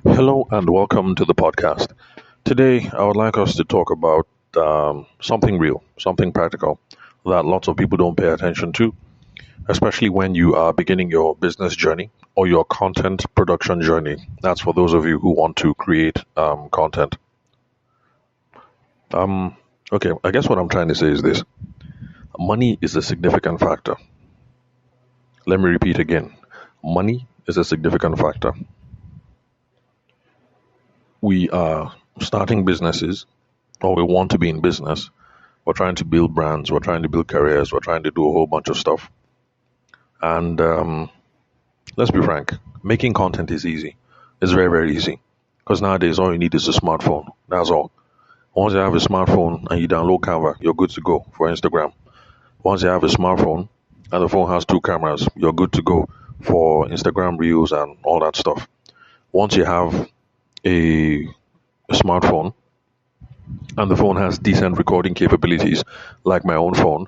Hello and welcome to the podcast. Today, I would like us to talk about something real, something practical that lots of people don't pay attention to, especially when you are beginning your business journey or your content production journey. That's for those of you who want to create content. Um, okay, I guess what I'm trying to say is this: money is a significant factor. Let me repeat again: money is a significant factor. We are starting businesses, or we want to be in business. We're trying to build brands, we're trying to build careers, we're trying to do a whole bunch of stuff. And let's be frank, making content is easy. It's very, very easy. Because nowadays, all you need is a smartphone. That's all. Once you have a smartphone and you download Canva, you're good to go for Instagram. Once you have a smartphone and the phone has two cameras, you're good to go for Instagram Reels and all that stuff. Once you have a, a smartphone and the phone has decent recording capabilities, like my own phone,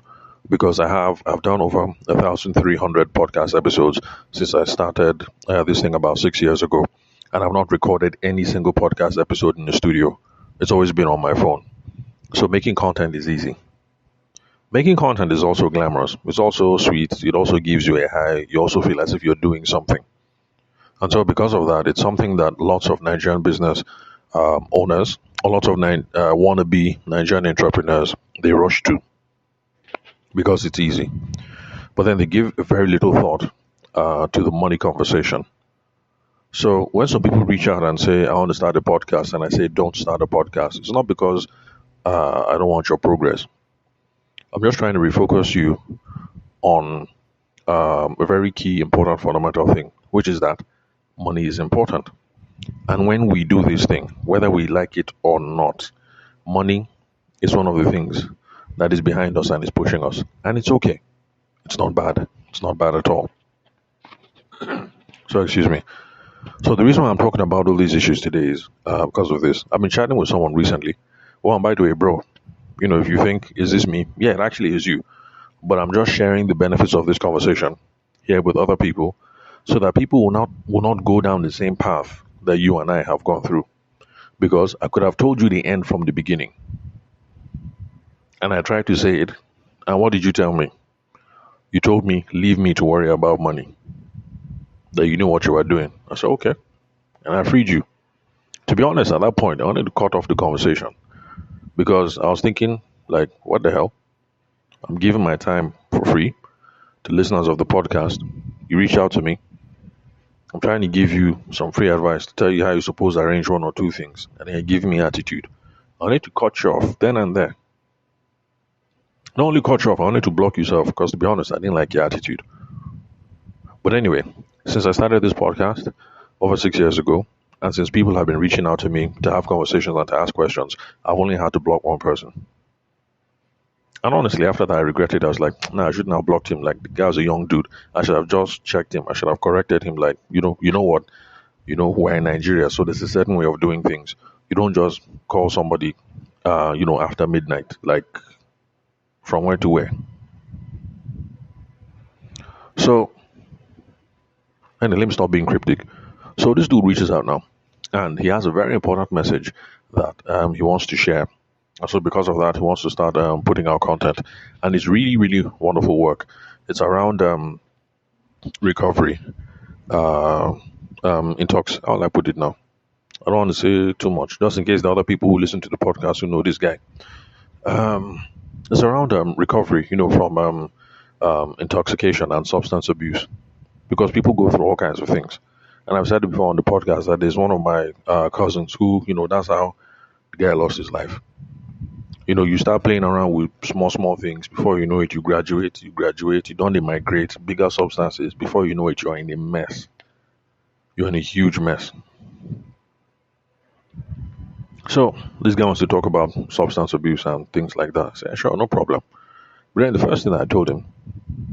because I've done over 1,300 podcast episodes since I started this thing about 6 years ago, and I've not recorded any single podcast episode in the studio. It's always been on my phone. So making content is easy. Making content is also glamorous. It's also sweet. It also gives you a high. You also feel as if you're doing something. And so because of that, it's something that lots of Nigerian business owners, a lot of wannabe Nigerian entrepreneurs, they rush to because it's easy. But then they give very little thought to the money conversation. So when some people reach out and say, I want to start a podcast, and I say, don't start a podcast, it's not because I don't want your progress. I'm just trying to refocus you on a very key, important, fundamental thing, which is that money is important. And when we do this thing, whether we like it or not, money is one of the things that is behind us and is pushing us. And it's okay. It's not bad. It's not bad at all. So, excuse me. So, the reason why I'm talking about all these issues today is because of this. I've been chatting with someone recently. Well, and by the way, bro, if you think, is this me? Yeah, it actually is you. But I'm just sharing the benefits of this conversation here with other people so that people will not go down the same path that you and I have gone through. Because I could have told you the end from the beginning. And I tried to say it. And what did you tell me? You told me, leave me to worry about money. That you knew what you were doing. I said, okay. And I freed you. To be honest, at that point, I wanted to cut off the conversation. Because I was thinking, like, what the hell? I'm giving my time for free to listeners of the podcast. You reach out to me. I'm trying to give you some free advice to tell you how you're supposed to arrange one or two things. And then you give me attitude. I need to cut you off then and there. Not only cut you off, I wanted to block yourself because, to be honest, I didn't like your attitude. But anyway, since I started this podcast over 6 years ago, and since people have been reaching out to me to have conversations and to ask questions, I've only had to block one person. And honestly, after that, I regretted. I was like, nah, I shouldn't have blocked him. Like, the guy's a young dude. I should have just checked him. I should have corrected him. Like, you know what? We're in Nigeria, so there's a certain way of doing things. You don't just call somebody, after midnight. Like, from where to where? So, and let me stop being cryptic. So this dude reaches out now, and he has a very important message that he wants to share. And so because of that, he wants to start putting out content, and it's really, really wonderful work. It's around recovery, intox. How will I put it now? I don't want to say too much, just in case the other people who listen to the podcast who know this guy. Um, it's around recovery, from intoxication and substance abuse, because people go through all kinds of things. And I've said it before on the podcast that there's one of my cousins who, that's how the guy lost his life. You start playing around with small, small things. Before you know it, you graduate, you don't migrate, bigger substances. Before you know it, you're in a mess. You're in a huge mess. So this guy wants to talk about substance abuse and things like that. I said, sure, no problem. But then the first thing I told him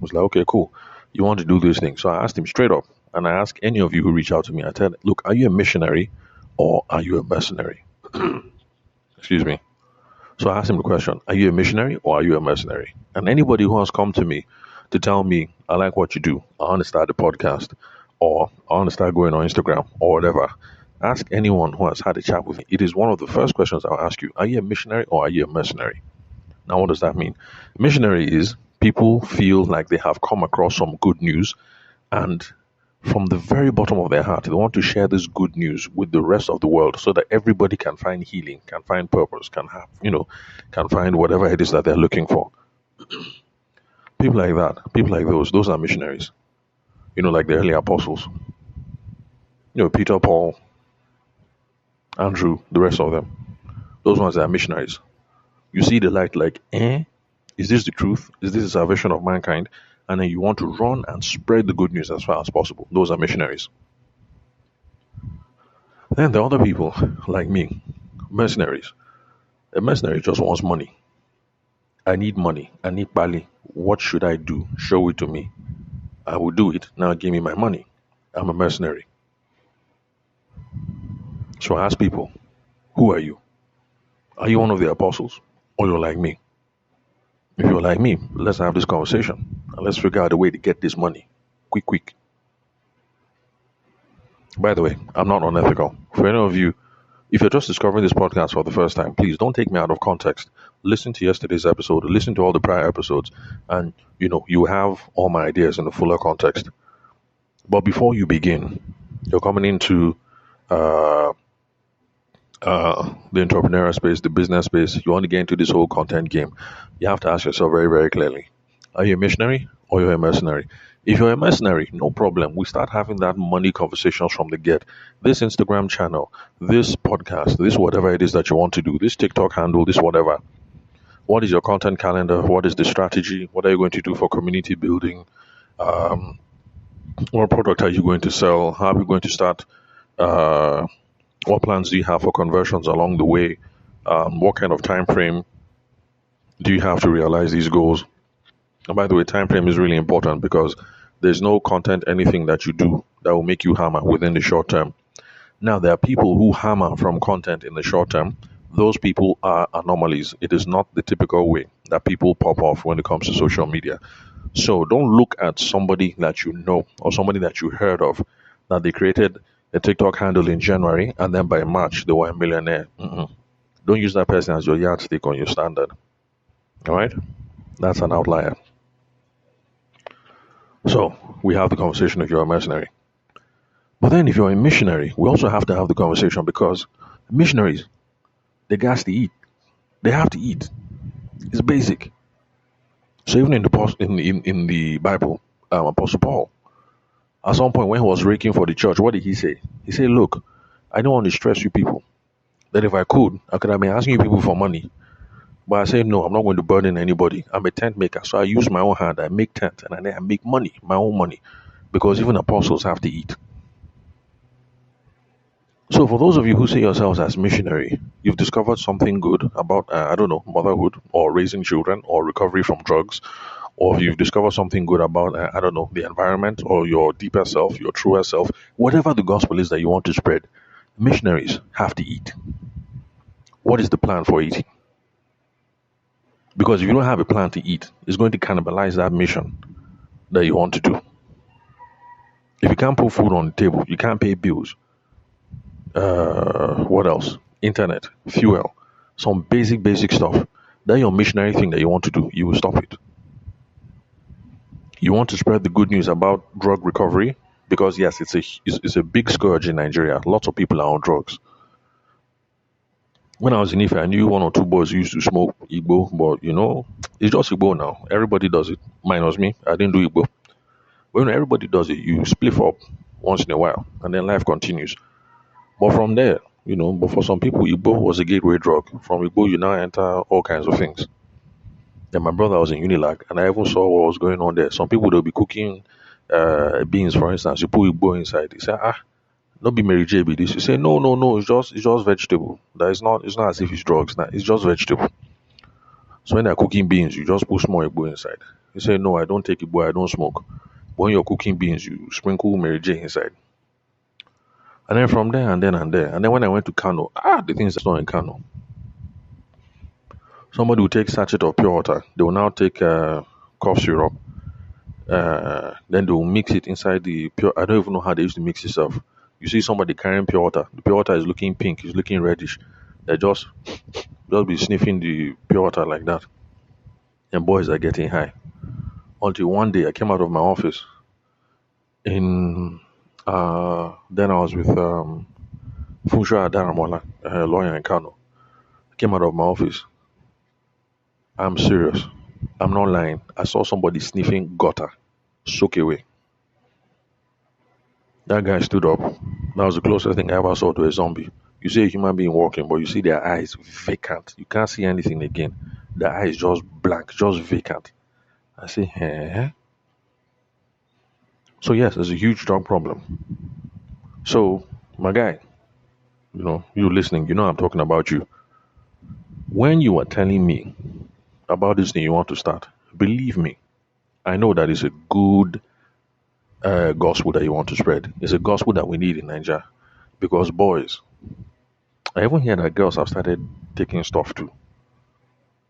was like, okay, cool. You want to do this thing. So I asked him straight up, and I ask any of you who reach out to me, I tell, look, are you a missionary or are you a mercenary? Excuse me. So I asked him the question, are you a missionary or are you a mercenary? And anybody who has come to me to tell me, I like what you do, I want to start a podcast, or I want to start going on Instagram or whatever, Ask anyone who has had a chat with me. It is one of the first questions I'll ask you. Are you a missionary or are you a mercenary? Now, what does that mean? Missionary is people feel like they have come across some good news, and from the very bottom of their heart, they want to share this good news with the rest of the world so that everybody can find healing, can find purpose, can have, can find whatever it is that they're looking for. People like that, people like those are missionaries. Like the early apostles. Peter, Paul, Andrew, the rest of them. Those ones are missionaries. You see the light, like, is this the truth? Is this the salvation of mankind? And then you want to run and spread the good news as far as possible. Those are missionaries. Then the other people, like me, mercenaries. A mercenary just wants money. I need money. I need Bali. What should I do? Show it to me. I will do it. Now give me my money. I'm a mercenary. So I ask people, who are you? Are you one of the apostles? Or you're like me? If you're like me, let's have this conversation. And let's figure out a way to get this money. Quick, quick. By the way, I'm not unethical. For any of you, if you're just discovering this podcast for the first time, please don't take me out of context. Listen to yesterday's episode, listen to all the prior episodes, and you have all my ideas in a fuller context. But before you begin, you're coming into the entrepreneurial space, the business space, you want to get into this whole content game, you have to ask yourself very, very clearly, are you a missionary or you're a mercenary? If you're a mercenary, no problem. We start having that money conversations from the get. This Instagram channel, this podcast, this whatever it is that you want to do, this TikTok handle, this whatever. What is your content calendar? What is the strategy? What are you going to do for community building? What product are you going to sell? How are you going to start? What plans do you have for conversions along the way? What kind of time frame do you have to realize these goals? And by the way, time frame is really important because there's no content, anything that you do that will make you hammer within the short term. Now, there are people who hammer from content in the short term. Those people are anomalies. It is not the typical way that people pop off when it comes to social media. So don't look at somebody that you know or somebody that you heard of that they created a TikTok handle in January and then by March they were a millionaire. Don't use that person as your yardstick on your standard. All right? That's an outlier. So we have the conversation if you're a mercenary. But then if you're a missionary, we also have to have the conversation because missionaries, they got to eat. They have to eat. It's basic. So even in the Bible, Apostle Paul, at some point when he was raking for the church, what did he say? He said, look, I don't want to stress you people. That if I could have been asking you people for money. But I said, no, I'm not going to burden anybody. I'm a tent maker. So I use my own hand. I make tent and I make money, my own money. Because even apostles have to eat. So for those of you who see yourselves as missionary, you've discovered something good about, motherhood or raising children or recovery from drugs. Or you've discovered something good about, the environment or your deeper self, your truer self, whatever the gospel is that you want to spread, missionaries have to eat. What is the plan for eating? Because if you don't have a plan to eat, it's going to cannibalize that mission that you want to do. If you can't put food on the table, you can't pay bills. What else? Internet, fuel, some basic stuff. Then your missionary thing that you want to do, you will stop it. You want to spread the good news about drug recovery because yes, it's a big scourge in Nigeria. Lots of people are on drugs. When I was in Ife, I knew one or two boys who used to smoke Igbo, but it's just Igbo now. Everybody does it. Minus me. I didn't do Igbo. But when everybody does it, you split up once in a while, and then life continues. But from there, but for some people, Igbo was a gateway drug. From Igbo, you now enter all kinds of things. Then my brother was in Unilag, and I even saw what was going on there. Some people, they'll be cooking beans, for instance. You put Igbo inside. They say, not be Mary J. Be this. You say, no, it's just vegetable. It's not as if it's drugs. It's just vegetable. So when they're cooking beans, you just put small Igbo inside. You say, no, I don't take Igbo, I don't smoke. But when you're cooking beans, you sprinkle Mary J. inside. And then from there, and then when I went to Kano, the things that's not in Kano. Somebody will take sachet of pure water. They will now take cough syrup. Then they will mix it inside the pure. I don't even know how they used to mix it up. You see somebody carrying pure water. The pure water is looking pink. It's looking reddish. They just be sniffing the pure water like that. And boys are getting high. Until one day I came out of my office in then I was with Funsho Adaramola, a lawyer in Kano. I came out of my office. I'm serious. I'm not lying. I saw somebody sniffing gutter. Soak away. That guy stood up. That was the closest thing I ever saw to a zombie. You see a human being walking, but you see their eyes vacant. You can't see anything again. The eyes just blank, just vacant. I say, eh? So yes, there's a huge drug problem. So my guy, you listening, I'm talking about you. When you are telling me about this thing you want to start, believe me, I know that it's a good gospel that you want to spread. It's a gospel that we need in Nigeria. Because boys, I even hear that girls have started taking stuff too.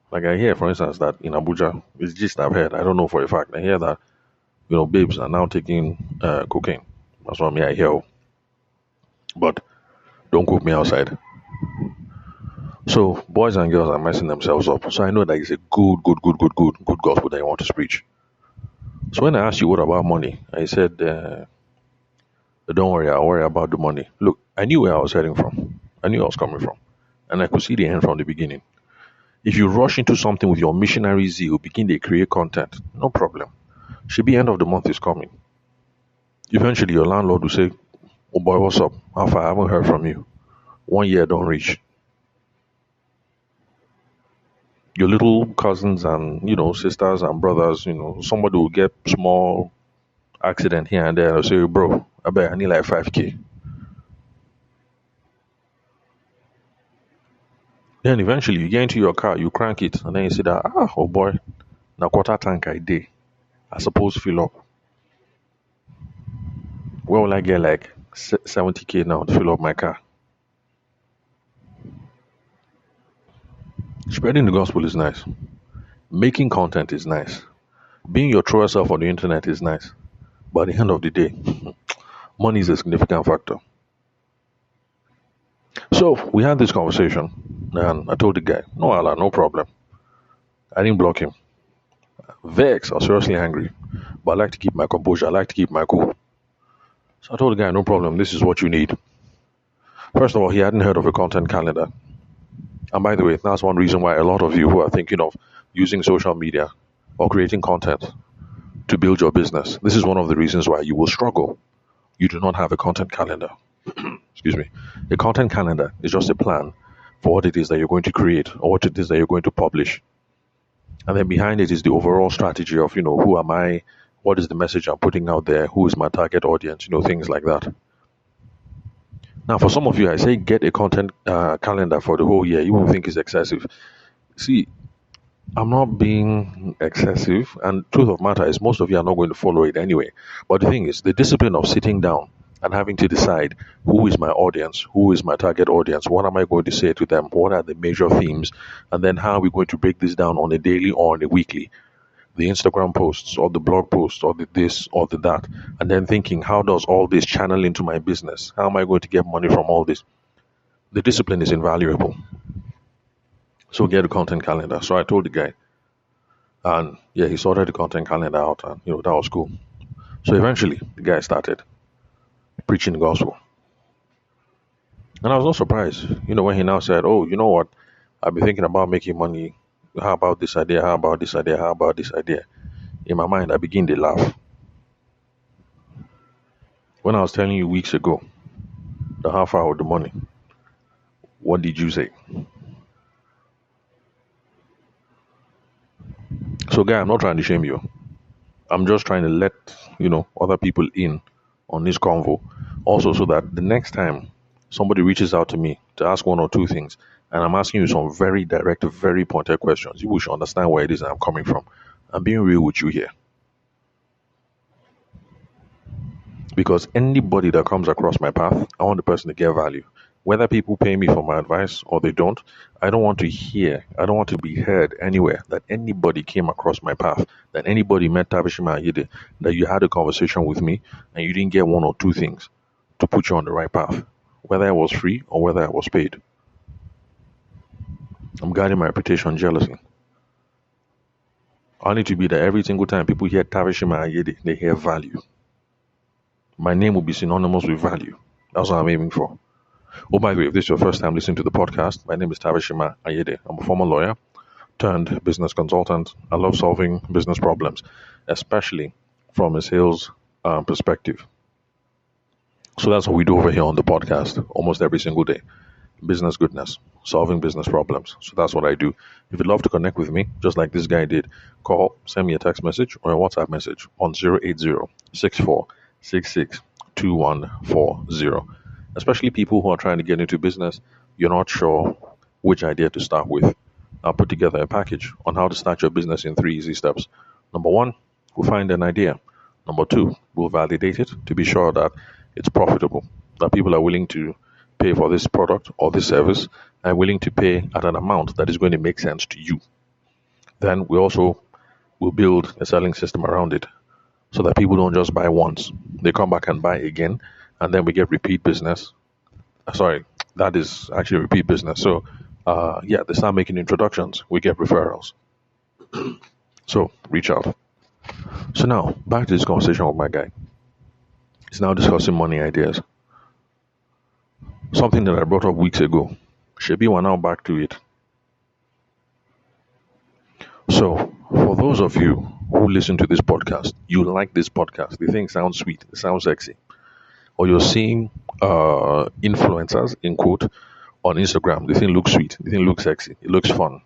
Like I hear, for instance, that in Abuja, it's just I've heard. I don't know for a fact. I hear that babes are now taking cocaine. That's what I hear. But don't quote me outside. So boys and girls are messing themselves up. So I know that it's a good gospel that you want to preach. So when I asked you what about money, I said, don't worry, I'll worry about the money. Look, I knew where I was heading from. I knew I was coming from. And I could see the end from the beginning. If you rush into something with your missionary zeal, begin to create content, no problem. Should be end of the month is coming. Eventually your landlord will say, oh boy, what's up? How far? I haven't heard from you. 1 year don't reach. Your little cousins and sisters and brothers, somebody will get small accident here and there. They'll say, bro, I bet I need like 5K. Then eventually you get into your car, you crank it, and then you see that, oh boy, now quarter tank I did. I suppose fill up. Where will I get like 70K now to fill up my car? Spreading the gospel is nice. Making content is nice. Being your true self on the internet is nice. But at the end of the day, money is a significant factor. So we had this conversation, and I told the guy, no, Allah, no problem. I didn't block him. Vexed or seriously angry. But I like to keep my composure. I like to keep my cool. So I told the guy, no problem. This is what you need. First of all, he hadn't heard of a content calendar. And by the way, that's one reason why a lot of you who are thinking of using social media or creating content to build your business, this is one of the reasons why you will struggle. You do not have a content calendar. Excuse me. A content calendar is just a plan for what it is that you're going to create or what it is that you're going to publish. And then behind it is the overall strategy of, who am I? What is the message I'm putting out there? Who is my target audience? Things like that. Now, for some of you, I say get a content calendar for the whole year. You won't think it's excessive. See, I'm not being excessive, and truth of matter is most of you are not going to follow it anyway. But the thing is, the discipline of sitting down and having to decide who is my audience, who is my target audience, what am I going to say to them, what are the major themes, and then how are we going to break this down on a daily or on a weekly. The Instagram posts or the blog posts or the this or the that, and then thinking, how does all this channel into my business? How am I going to get money from all this? The discipline is invaluable. So get a content calendar. So I told the guy, and yeah, he sorted the content calendar out, and that was cool. So eventually, the guy started preaching the gospel, and I was not surprised. When he now said, "Oh, you know what? I've been thinking about making money. How about this idea? How about this idea? How about this idea?" In my mind, I begin to laugh. When I was telling you weeks ago the half hour of the money, what did you say? So, guy, I'm not trying to shame you. I'm just trying to let other people in on this convo, also so that the next time somebody reaches out to me to ask one or two things, and I'm asking you some very direct, very pointed questions, you should understand where it is I'm coming from. I'm being real with you here. Because anybody that comes across my path, I want the person to get value. Whether people pay me for my advice or they don't, I don't want to be heard anywhere that anybody came across my path, that anybody met Tavershima Ayede, that you had a conversation with me and you didn't get one or two things. to put you on the right path, whether I was free or whether I was paid. I'm guarding my reputation jealously. I need to be there every single time people hear Tavershima Ayede, they hear value. My name will be synonymous with value. That's what I'm aiming for. Oh, by the way, if this is your first time listening to the podcast, my name is Tavershima Ayede. I'm a former lawyer turned business consultant. I love solving business problems, especially from a sales perspective. So that's what we do over here on the podcast almost every single day. Business goodness, solving business problems. So that's what I do. If you'd love to connect with me, just like this guy did, call, send me a text message or a WhatsApp message on 080-6466-2140. Especially people who are trying to get into business, you're not sure which idea to start with. I'll put together a package on how to start your business in 3 easy steps. Number one, we'll find an idea. Number two, we'll validate it to be sure that it's profitable, that people are willing to pay for this product or this service and willing to pay at an amount that is going to make sense to you. Then we also will build a selling system around it so that people don't just buy once. They come back and buy again, and then we get repeat business. Sorry, that is actually repeat business. So, they start making introductions. We get referrals. So, reach out. So now, back to this conversation with my guy. He's now discussing money ideas. Something that I brought up weeks ago. Shebi, we're now back to it. So, for those of you who listen to this podcast, you like this podcast, the thing sounds sweet, it sounds sexy, or you're seeing influencers, in quote, on Instagram, the thing looks sweet, the thing looks sexy, it looks fun,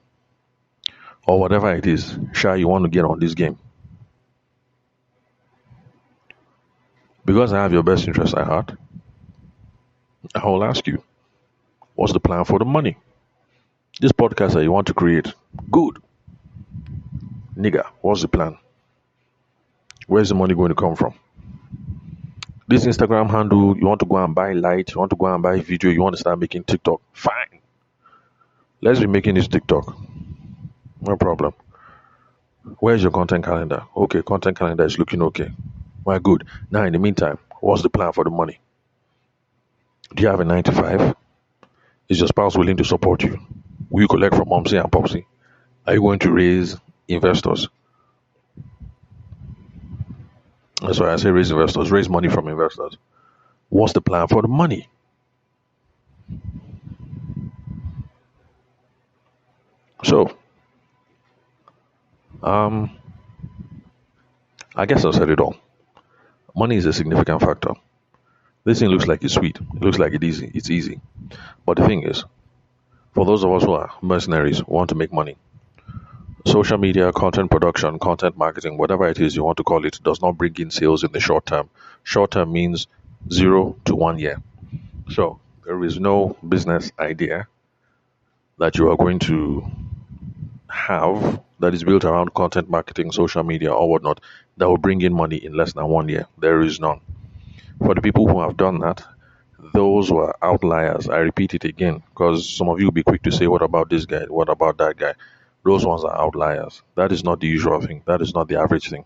or whatever it is, sure, you want to get on this game. Because I have your best interest at heart, I will ask you, what's the plan for the money? This podcast that you want to create, good. Nigga, what's the plan? Where's the money going to come from? This Instagram handle, you want to go and buy light, you want to go and buy video, you want to start making TikTok. Fine. Let's be making this TikTok. No problem. Where's your content calendar? Okay, content calendar is looking okay. Well, good. Now, in the meantime, what's the plan for the money? Do you have a 9 to 5? Is your spouse willing to support you? Will you collect from Momsy and Popsy? Are you going to raise investors? That's why I say raise investors, raise money from investors. What's the plan for the money? So, I guess I said it all. Money is a significant factor. This thing looks like it's sweet. It looks like it's easy. But the thing is, for those of us who are mercenaries, who want to make money, social media, content production, content marketing, whatever it is you want to call it, does not bring in sales in the short term. Short term means 0 to 1 year. So there is no business idea that you are going to have that is built around content marketing, social media, or whatnot that will bring in money in less than 1 year. There is none. For the people who have done that, those were outliers. I repeat it again because some of you will be quick to say, what about this guy? What about that guy? Those ones are outliers. That is not the usual thing. That is not the average thing.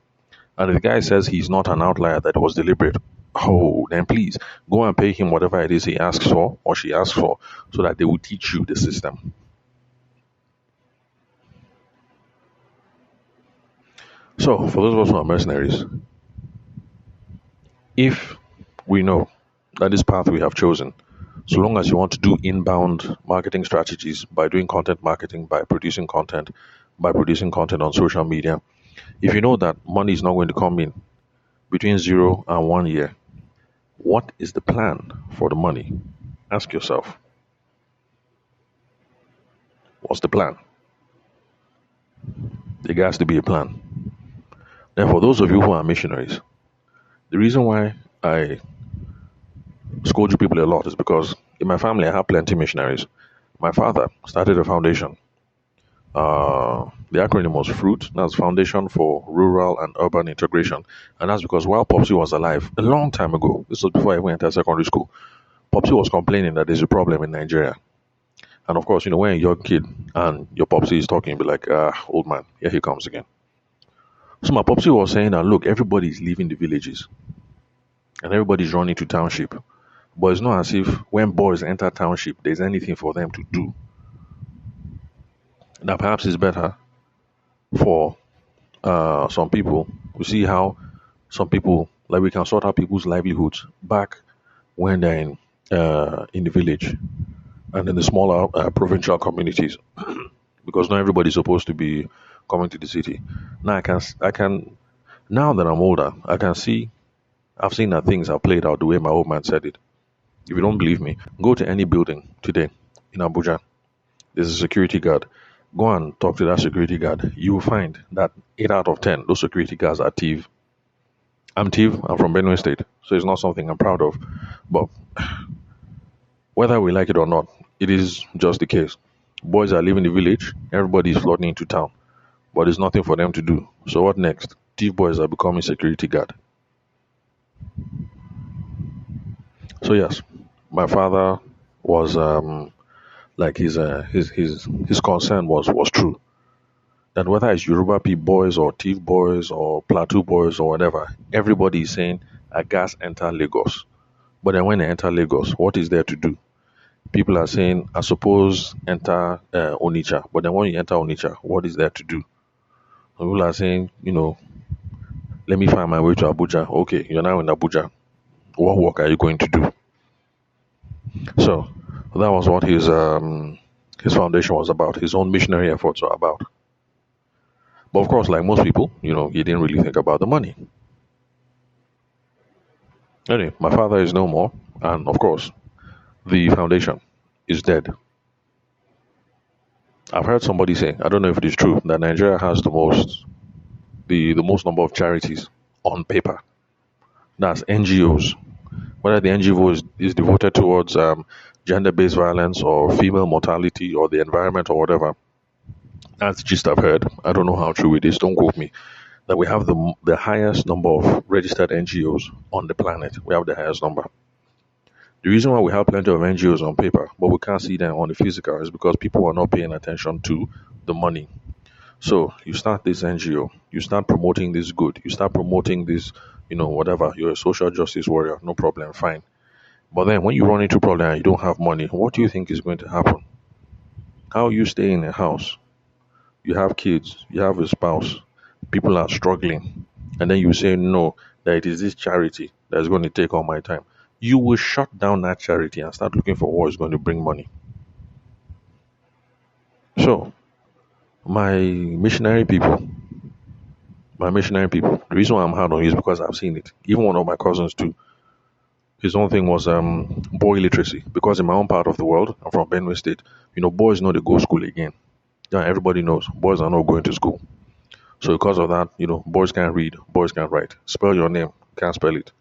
And if the guy says he's not an outlier, that was deliberate, oh, then please go and pay him whatever it is he asks for or she asks for so that they will teach you the system. So, for those of us who are mercenaries, if we know that this path we have chosen, so long as you want to do inbound marketing strategies by doing content marketing, by producing content on social media, if you know that money is not going to come in between 0 and 1 year, what is the plan for the money? Ask yourself. What's the plan? There has to be a plan. Then for those of you who are missionaries, the reason why I scold you people a lot is because in my family I have plenty missionaries. My father started a foundation. The acronym was FRUIT. That's Foundation for Rural and Urban Integration. And that's because while Popsy was alive, a long time ago, this was before I went to secondary school, Popsy was complaining that there's a problem in Nigeria. And of course, when you're a young kid and your Popsy is talking, you'll be like, old man, here he comes again. So my Popsy was saying that, look, everybody is leaving the villages and everybody's running to township. But it's not as if when boys enter township, there's anything for them to do. That perhaps is better for some people. We see how some people, like we can sort out people's livelihoods back when they're in the village and in the smaller provincial communities, because not everybody's supposed to be coming to the city. Now I can now that I'm older, I can see I've seen that things have played out the way my old man said it. If you don't believe me, go to any building today in Abuja. There's a security guard. Go and talk to that security guard. You will find that 8 out of 10, those security guards are thief. I'm thief. I'm from Benue State, so it's not something I'm proud of. But whether we like it or not, it is just the case. Boys are leaving the village. Everybody is flooding into town, but there's nothing for them to do. So what next? Thief boys are becoming security guard. So yes, my father was like his concern was true. That whether it's Yoruba people boys or thief boys or plateau boys or whatever, everybody is saying a gas enter Lagos. But then when they enter Lagos, what is there to do? People are saying, I suppose enter Onitsha. But then when you enter Onitsha, what is there to do? People are saying, let me find my way to Abuja. Okay, you're now in Abuja. What work are you going to do? So that was what his foundation was about. His own missionary efforts were about. But of course, like most people, he didn't really think about the money. Anyway, my father is no more, and of course, the foundation is dead. I've heard somebody say, I don't know if it is true, that Nigeria has the most number of charities on paper. That's NGOs. Whether the NGO is devoted towards gender-based violence or female mortality or the environment or whatever. That's the gist I've heard. I don't know how true it is. Don't quote me. That we have the highest number of registered NGOs on the planet. We have the highest number. The reason why we have plenty of NGOs on paper, but we can't see them on the physical, is because people are not paying attention to the money. So you start this NGO, you start promoting this good, you start promoting this, whatever. You're a social justice warrior, no problem, fine. But then when you run into problem and you don't have money, what do you think is going to happen? How you stay in a house, you have kids, you have a spouse, people are struggling, and then you say no, that it is this charity that is going to take all my time. You will shut down that charity and start looking for what is going to bring money. So my missionary people, the reason why I'm hard on you is because I've seen it. Even one of my cousins too. His own thing was boy literacy. Because in my own part of the world, I'm from Benue State, boys know they go school again. Yeah, everybody knows boys are not going to school. So because of that, boys can't read, boys can't write. Spell your name, can't spell it.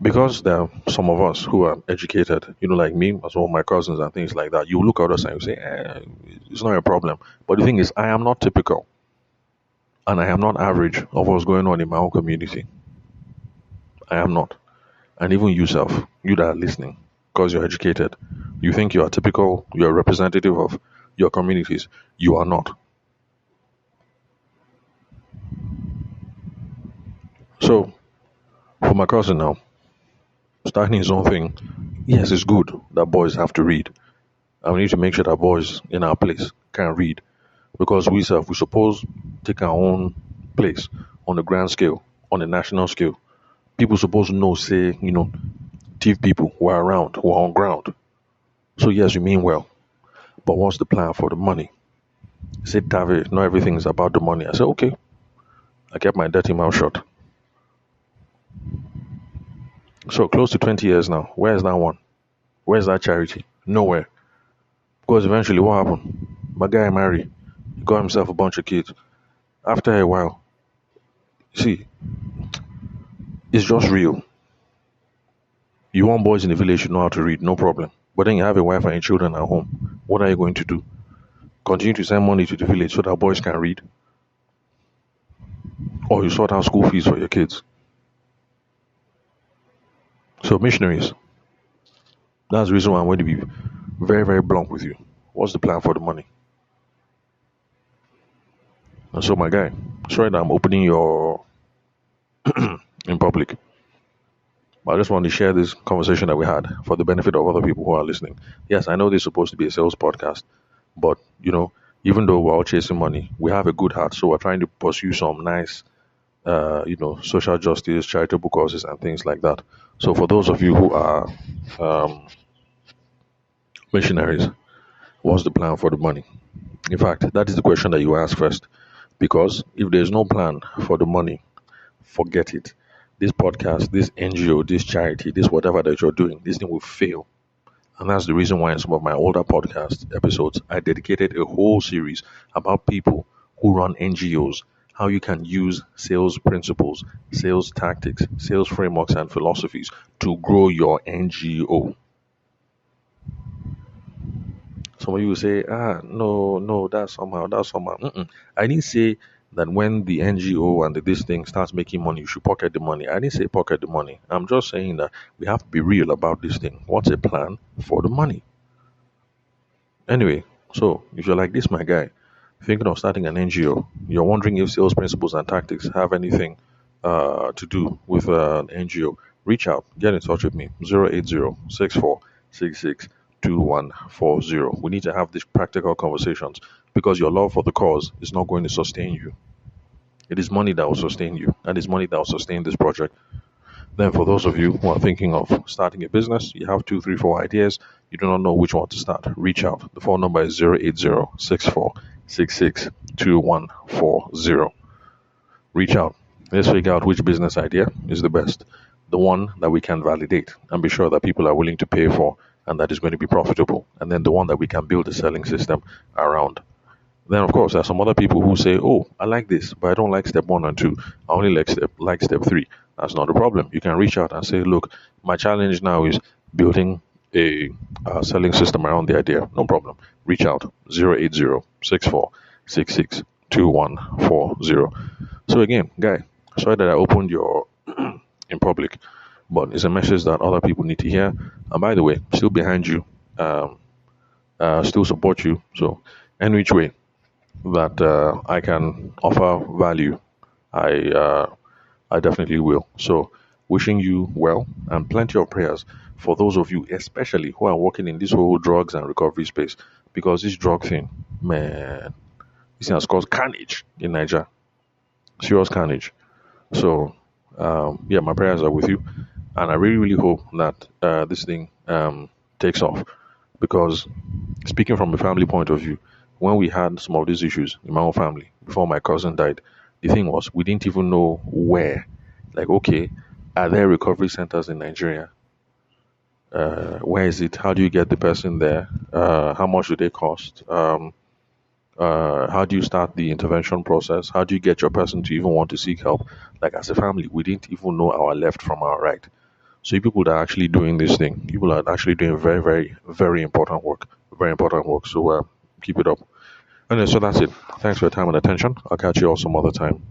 Because there are some of us who are educated, like me, as well my cousins and things like that, you look at us and you say, it's not a problem. But the thing is, I am not typical and I am not average of what's going on in my own community. I am not. And even yourself, you that are listening, because you're educated, you think you are typical, you're a representative of your communities. You are not. So, for my cousin now, starting his own thing, yes, it's good that boys have to read. And we need to make sure that boys in our place can read. Because we suppose take our own place on the grand scale, on the national scale. People supposed to know, say, thief people who are around, who are on ground. So yes, you mean well. But what's the plan for the money? He said, Tavi, not everything is about the money. I said, okay. I kept my dirty mouth shut. So close to 20 years now. Where's that one? Where's that charity? Nowhere. Because eventually what happened? My guy married. He got himself a bunch of kids. After a while, see, it's just real. You want boys in the village to know how to read, no problem. But then you have a wife and your children at home. What are you going to do? Continue to send money to the village so that boys can read? Or you sort out school fees for your kids? So missionaries, that's the reason why I'm going to be very, very blunt with you. What's the plan for the money? And so my guy, sorry that I'm opening your in public. But I just want to share this conversation that we had for the benefit of other people who are listening. Yes, I know this is supposed to be a sales podcast, but even though we're all chasing money, we have a good heart, so we're trying to pursue some nice, social justice, charitable causes, and things like that. So for those of you who are um, missionaries, what's the plan for the money? In fact, that is the question that you ask first, because if there's no plan for the money, forget it. This podcast, this NGO, this charity, this whatever that you're doing, this thing will fail. And that's the reason why in some of my older podcast episodes, I dedicated a whole series about people who run NGOs, how you can use sales principles, sales tactics, sales frameworks, and philosophies to grow your NGO. Some of you will say, no, no, that's somehow. Mm-mm. I didn't say that when the NGO and this thing starts making money, you should pocket the money. I didn't say pocket the money. I'm just saying that we have to be real about this thing. What's a plan for the money? Anyway, so if you're like this, my guy, thinking of starting an NGO, you're wondering if sales principles and tactics have anything to do with an NGO, reach out, get in touch with me, 080-6466-2140. We need to have these practical conversations because your love for the cause is not going to sustain you. It is money that will sustain you, and it's money that will sustain this project. Then, for those of you who are thinking of starting a business, you have two, three, four ideas, you do not know which one to start, reach out. The phone number is 080-6466-2140. Reach out. Let's figure out which business idea is the best, the one that we can validate and be sure that people are willing to pay for and that is going to be profitable, and then the one that we can build a selling system around. Then, of course, there are some other people who say, "Oh, I like this, but I don't like step one and two. I only like step three." That's not a problem. You can reach out and say, "Look, my challenge now is building a selling system around the idea." No problem. Reach out 080-6466-2140. So again, guy, sorry that I opened your in public, but it's a message that other people need to hear. And by the way, still behind you, still support you. So, any which way that I can offer value, I I definitely will. So, wishing you well and plenty of prayers for those of you, especially who are working in this whole drugs and recovery space, because this drug thing, man, this thing has caused carnage in Nigeria, serious carnage. So, yeah, my prayers are with you, and I really, really hope that this thing takes off. Because speaking from a family point of view, when we had some of these issues in my own family before my cousin died, the thing was we didn't even know where. Like, okay, are there recovery centers in Nigeria? Where is it? How do you get the person there? How much do they cost? How do you start the intervention process? How do you get your person to even want to seek help? Like, as a family, we didn't even know our left from our right. So you people that are actually doing this thing, people are actually doing very, very, very important work. Very important work. So keep it up. And so that's it. Thanks for your time and attention. I'll catch you all some other time.